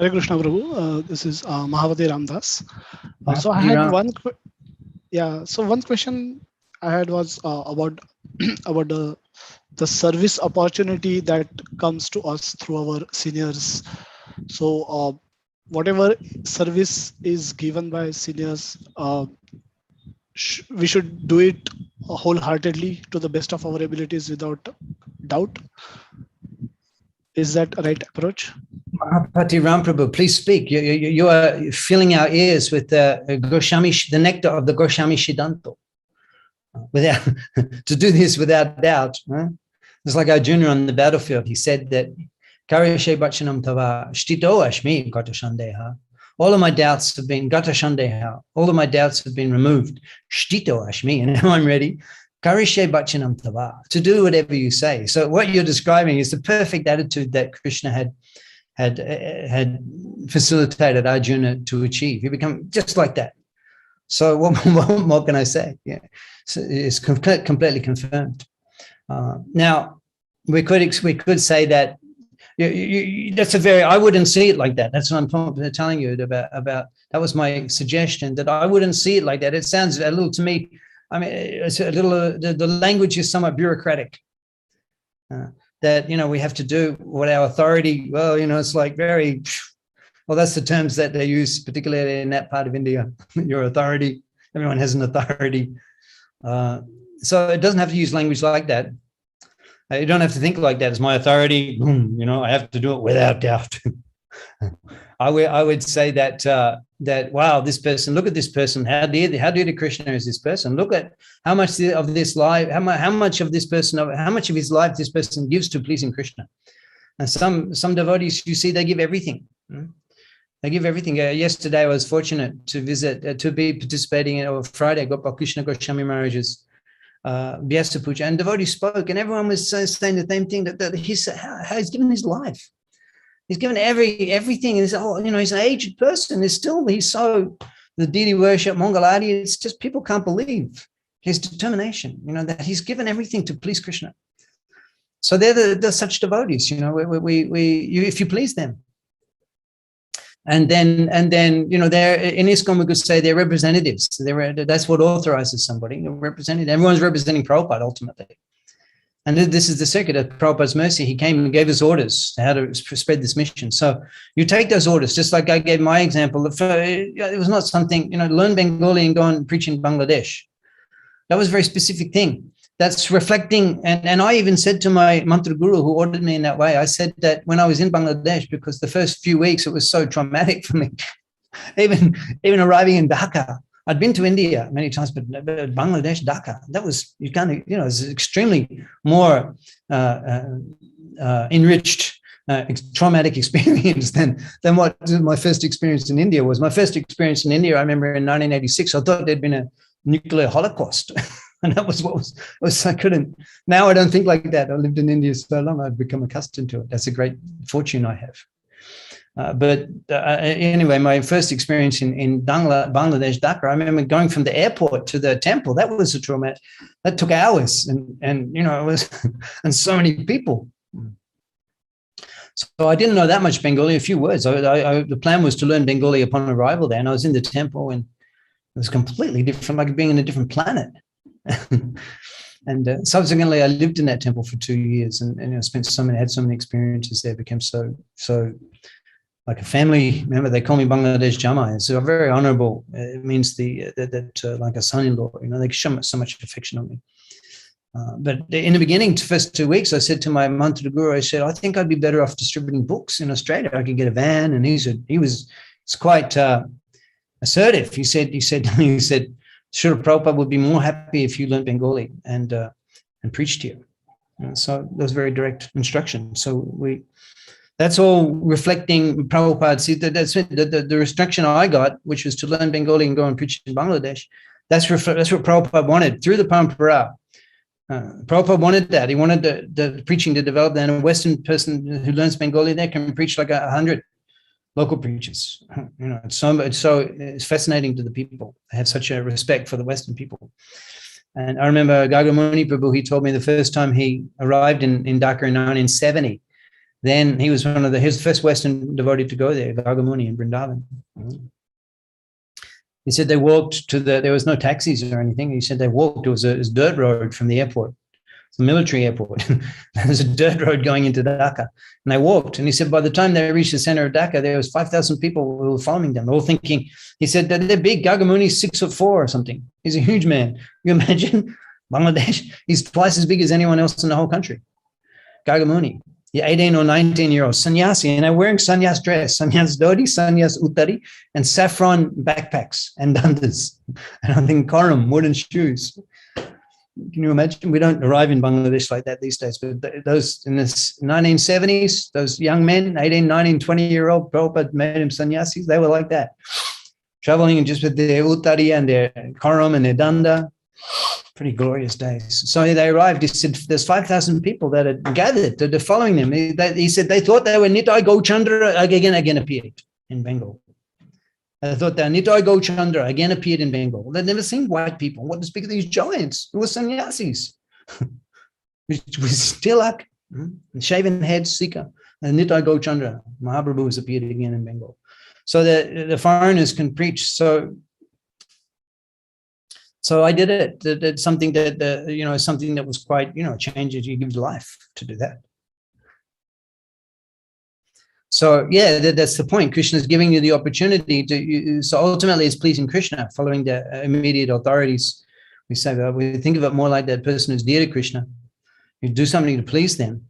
Hare Krishna Prabhu. This is Mahavati Ramdas. So I Mahavati had Ram- one. So one question I had was about about the service opportunity that comes to us through our seniors. So whatever service is given by seniors, we should do it wholeheartedly to the best of our abilities without doubt. Is that a right approach? Mahavati Ramprabhu, please speak. You are filling our ears with the nectar of the Goswami Siddhanta. Without to do this without doubt. Huh? It's like Arjuna on the battlefield. He said that Karyashe Bachanam Tava Shtito Ashmi Gata Shandeha. All of my doubts have been Gata Shandeha. All of my doubts have been removed. Shtito Ashmi, and now I'm ready. Karyashe Bachanam Tava, to do whatever you say. So what you're describing is the perfect attitude that Krishna had facilitated Arjuna to achieve. He become just like that. So what can I say? Yeah, so it's completely confirmed. Now we could say that that's a very, I wouldn't see it like that. That's what I'm telling you about. That was my suggestion, that I wouldn't see it like that. It sounds a little to me, I mean, it's a little, the language is somewhat bureaucratic. That, we have to do what our authority, well, it's like very, well, that's the terms that they use, particularly in that part of India. Your authority, everyone has an authority. So it doesn't have to use language like that. You don't have to think like that. It's my authority. I have to do it without doubt. I would say that wow, this person, look at this person. How dear to Krishna is this person? Look at how much of this life, how much of his life this person gives to pleasing Krishna. And some devotees, you see, they give everything. They give everything. Yesterday, I was fortunate to visit, to be participating in Friday, Gopal Krishna Goswami Maharaj's Vyasa Puja, and devotees spoke, and everyone was saying the same thing, that how he's given his life. He's given everything. And he's an aged person. He's so, the deity worship, Mangaladi, it's just people can't believe his determination, that he's given everything to please Krishna. So they're such devotees, if you please them. And then they're in ISKCON, we could say they're representatives. That's what authorizes somebody. Represented. Everyone's representing Prabhupada ultimately. And this is the secret of Prabhupada's mercy. He came and gave us orders how to spread this mission. So you take those orders, just like I gave my example. It was not something, learn Bengali and go and preach in Bangladesh. That was a very specific thing. That's reflecting, and I even said to my mantra guru who ordered me in that way, I said that when I was in Bangladesh, because the first few weeks it was so traumatic for me, even arriving in Dhaka. I'd been to India many times, but Bangladesh, Dhaka, that was, it's extremely more enriched, traumatic experience than what my first experience in India was. My first experience in India, I remember in 1986, I thought there'd been a nuclear holocaust. And that was I couldn't, now I don't think like that. I lived in India so long, I've become accustomed to it. That's a great fortune I have. But anyway, my first experience in Bangladesh, Dhaka, I remember going from the airport to the temple. That was a trauma. That took hours, and it was, and so many people. So I didn't know that much Bengali, a few words. The plan was to learn Bengali upon arrival there, and I was in the temple, and it was completely different, like being in a different planet. And subsequently, I lived in that temple for 2 years, and had so many experiences there. Became so like a family member. They call me Bangladesh Jamai. So very honourable. It means that like a son-in-law. They show so much affection on me. But in the beginning, the first 2 weeks, I said to my mantra guru, I said, I think I'd be better off distributing books in Australia. I could get a van, and he was quite assertive. He said, Srila Prabhupada would be more happy if you learned Bengali and preached here. So those very direct instructions. So that's all reflecting Prabhupada. See, that's it. The restriction I got, which was to learn Bengali and go and preach in Bangladesh. That's what Prabhupada wanted through the Parampara. Prabhupada wanted that. He wanted the preaching to develop. Then a Western person who learns Bengali there can preach like 100 local preachers. It's fascinating to the people. They have such a respect for the Western people. And I remember Gagamuni Prabhu, he told me the first time he arrived in Dhaka in 1970, Then he was he was the first Western devotee to go there, Gagamuni in Vrindavan. He said they walked to there was no taxis or anything. He said they walked, it was a dirt road from the airport, the military airport. There was a dirt road going into Dhaka. And they walked. And he said by the time they reached the center of Dhaka, there was 5,000 people who were following them, all thinking, he said that they're big. Gagamuni's 6'4" or something. He's a huge man. You imagine Bangladesh? He's twice as big as anyone else in the whole country. Gagamuni. The 18 or 19-year-old sannyasi, and they're wearing sannyas dress, sannyas dhoti, sannyas uttari, and saffron backpacks and dandas. And I think koram, wooden shoes. Can you imagine? We don't arrive in Bangladesh like that these days, but those in the 1970s, those young men, 18, 19, 20-year-old, Prabhupada made them sannyasis, they were like that. Traveling just with their uttari and their koram and their danda. Pretty glorious days. So they arrived. He said, there's 5,000 people that had gathered, that are following them. He said they thought they were Nitai Gauchandra again appeared in Bengal. I thought that Nitai Gauchandra again appeared in Bengal. They'd never seen white people. What to speak of these giants who were sannyasis? With tilak, shaven heads, Sikha, and Nitai Gauchandra. Mahaprabhu has appeared again in Bengal. So the foreigners can preach. So I did it. That's something that, something that was quite, changes, you give life to do that. So yeah, that's the point. Krishna is giving you the opportunity to, so ultimately it's pleasing Krishna, following the immediate authorities. We say, we think of it more like that person who's dear to Krishna. You do something to please them.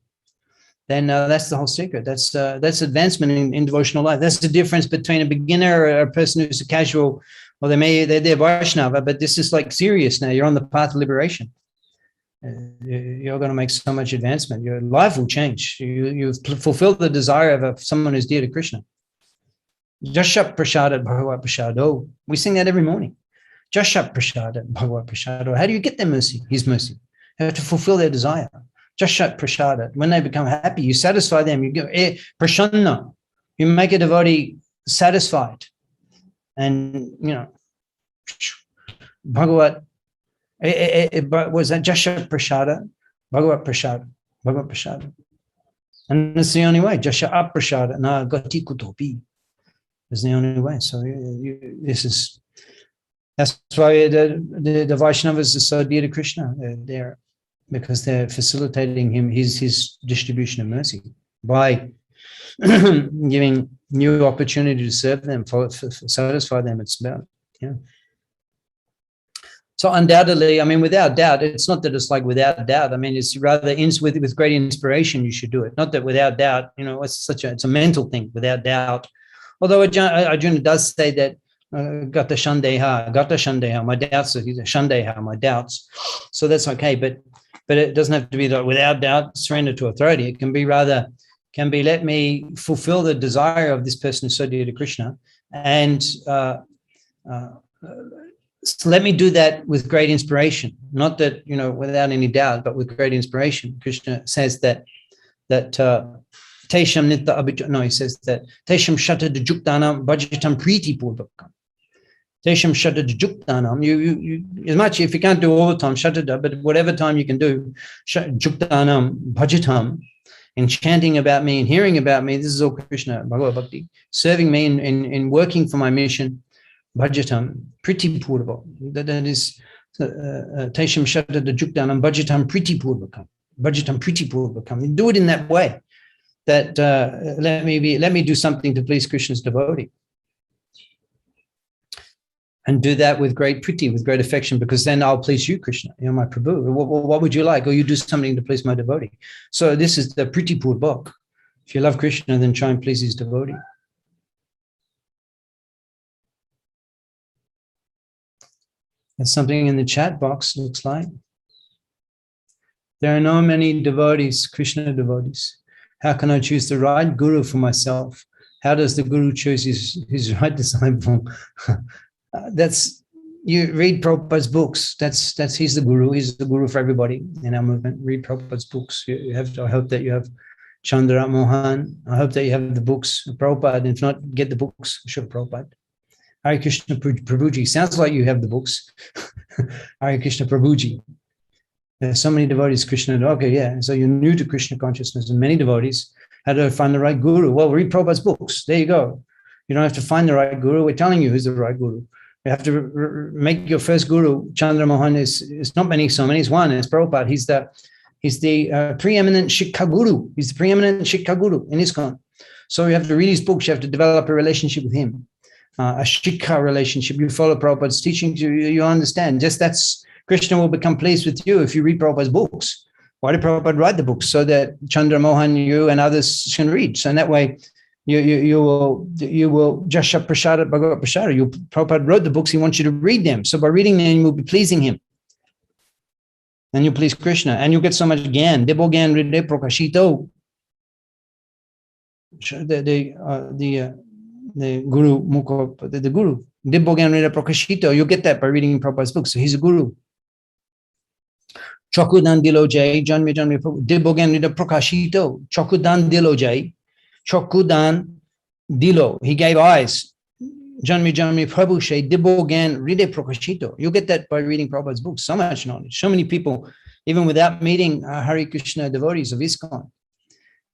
Then that's the whole secret. That's advancement in devotional life. That's the difference between a beginner or a person who's a casual. Well, they're Vaishnava, but this is like serious now. You're on the path of liberation. You're going to make so much advancement. Your life will change. You've fulfilled the desire of someone who's dear to Krishna. Jashat prasadat bhagavat prasado. We sing that every morning. Jashat prasadat bhagavat prasado. How do you get their mercy? His mercy. You have to fulfill their desire. Jashat prasadat. When they become happy, you satisfy them. You go prashanna. You make a devotee satisfied. And, Bhagavat, was that Jasha Prasada? Bhagavat Prasada. And it's the only way. Jasha Aprasada, na gati kutopi. Is the only way. So that's why the Vaishnavas are so dear to Krishna. They're because they're facilitating his distribution of mercy by giving new opportunity to serve them, for satisfy them. It's about, So undoubtedly, without doubt, it's not that it's like without doubt. It's rather with great inspiration you should do it. Not that without doubt, it's a mental thing, without doubt. Although Arjuna does say that gata shandeha, my doubts, shandeha, my doubts. So that's okay, but it doesn't have to be like without doubt, surrender to authority. It can be let me fulfill the desire of this person who's so dear to Krishna, and let me do that with great inspiration. Not that, without any doubt, but with great inspiration. Krishna says that Tesham Nitta Abhijna. No, he says that Tesham Shata Juktanam Bhajatam Priti Purvakam. Tesham Shata Juktanam. You as much, if you can't do all the time, Shata, but whatever time you can do, Juktanam Bhajatam. In chanting about me and hearing about me, this is all Krishna, Bhagavad Bhakti, serving me in working for my mission, Bhajatam, Priti Purva. That is Tesham Shata Juktanam Bhajatam Priti Purvakam. Bhajatam Priti Purvakam. Do it in that way. That let me do something to please Krishna's devotee. And do that with great priti, with great affection, because then I'll please you, Krishna. You're my Prabhu. What would you like? Or you do something to please my devotee. So this is the priti purvak. If you love Krishna, then try and please his devotee. There's something in the chat box, looks like. There are no many devotees, Krishna devotees. How can I choose the right guru for myself? How does the guru choose his right disciple? You read Prabhupada's books. He's the guru. He's the guru for everybody in our movement. Read Prabhupada's books. I hope that you have Chandra Mohan. I hope that you have the books of Prabhupada. If not, get the books. Sure, Prabhupada. Hare Krishna Prabhuji. Sounds like you have the books. Hare Krishna Prabhuji. There's so many devotees, Krishna. Okay, yeah. So you're new to Krishna consciousness, and many devotees. How to find the right guru? Well, read Prabhupada's books. There you go. You don't have to find the right guru. We're telling you who's the right guru. You have to make your first guru. Chandra Mohan is not many, so many. He's one. It's Prabhupada. He's the preeminent Shiksha guru. He's the preeminent Shiksha guru in ISKCON. So you have to read his books. You have to develop a relationship with him, a Shiksha relationship. You follow Prabhupada's teaching. You understand. Just that's Krishna will become pleased with you if you read Prabhupada's books. Why did Prabhupada write the books? So that Chandra Mohan, you and others can read. So in that way, you will Jasha Prasada Bhagavat Prasada. Prabhupada wrote the books. He wants you to read them. So by reading them, you will be pleasing him. And you please Krishna. And you get so much gyan. Debo gyan ride prakashito. The guru mukha, the guru. Debo gyan ride prakashito. You get that by reading Prabhupada's books. So he's a guru. Chakudan dilo jai, janme debo gyan ride prakashito. Chakudan dilo jai. Chakudan dilo. He gave eyes. Janmi Prabhu Shay Dibogan Ride Prakashito. You get that by reading Prabhupada's books. So much knowledge. So many people, even without meeting Hare Krishna devotees of ISKCON,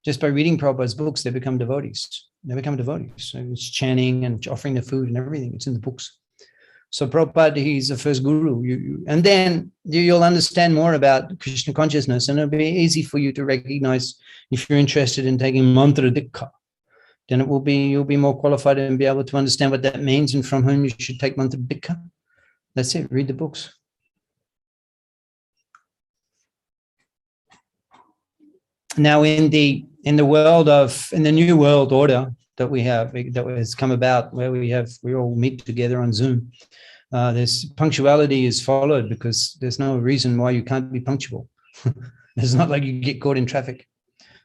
just by reading Prabhupada's books, they become devotees. They become devotees. So it's chanting and offering the food and everything. It's in the books. So Prabhupada, he's the first guru. And then you'll understand more about Krishna consciousness, and it'll be easy for you to recognize if you're interested in taking mantra dikha. Then you'll be more qualified and be able to understand what that means and from whom you should take mantra dikha. That's it. Read the books. Now, in the new world order that we have, that has come about, where we all meet together on Zoom, this punctuality is followed because there's no reason why you can't be punctual. It's not like you get caught in traffic.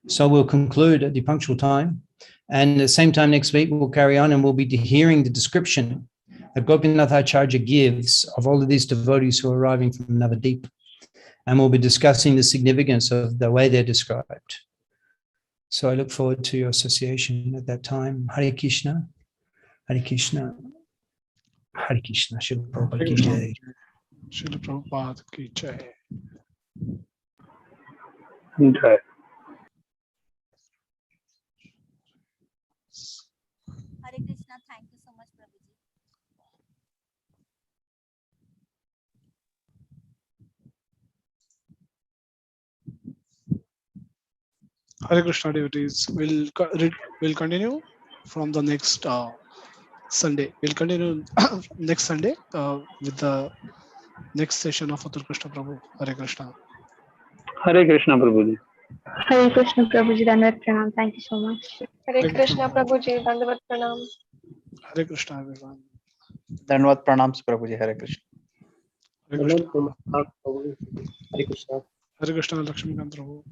So we'll conclude at the punctual time. And at the same time next week, we'll carry on and we'll be hearing the description that Gopinath Acharya gives of all of these devotees who are arriving from Navadip. And we'll be discussing the significance of the way they're described. So I look forward to your association at that time. Hare Krishna, Hare Krishna, Hare Krishna. Srila Prabhupada ki jai. Srila Prabhupada ki jai. Jai. Hare Krishna, thank you so much, Prabhuji. Hare Krishna devotees. We'll continue from the next Sunday. We'll continue next Sunday with the next session of Atul Krishna Prabhu. Hare Krishna. Hare Krishna Prabhuji. Hare Krishna Prabhuji, Dandavat Pranam. Thank you so much. Hare Krishna Prabhuji, Dandavat Pranam. Hare Krishna everyone. Dandavat Pranams Prabhuji. Hare Krishna. Hare Krishna. Hare Krishna. Hare Krishna Lakshmikant Prabhu.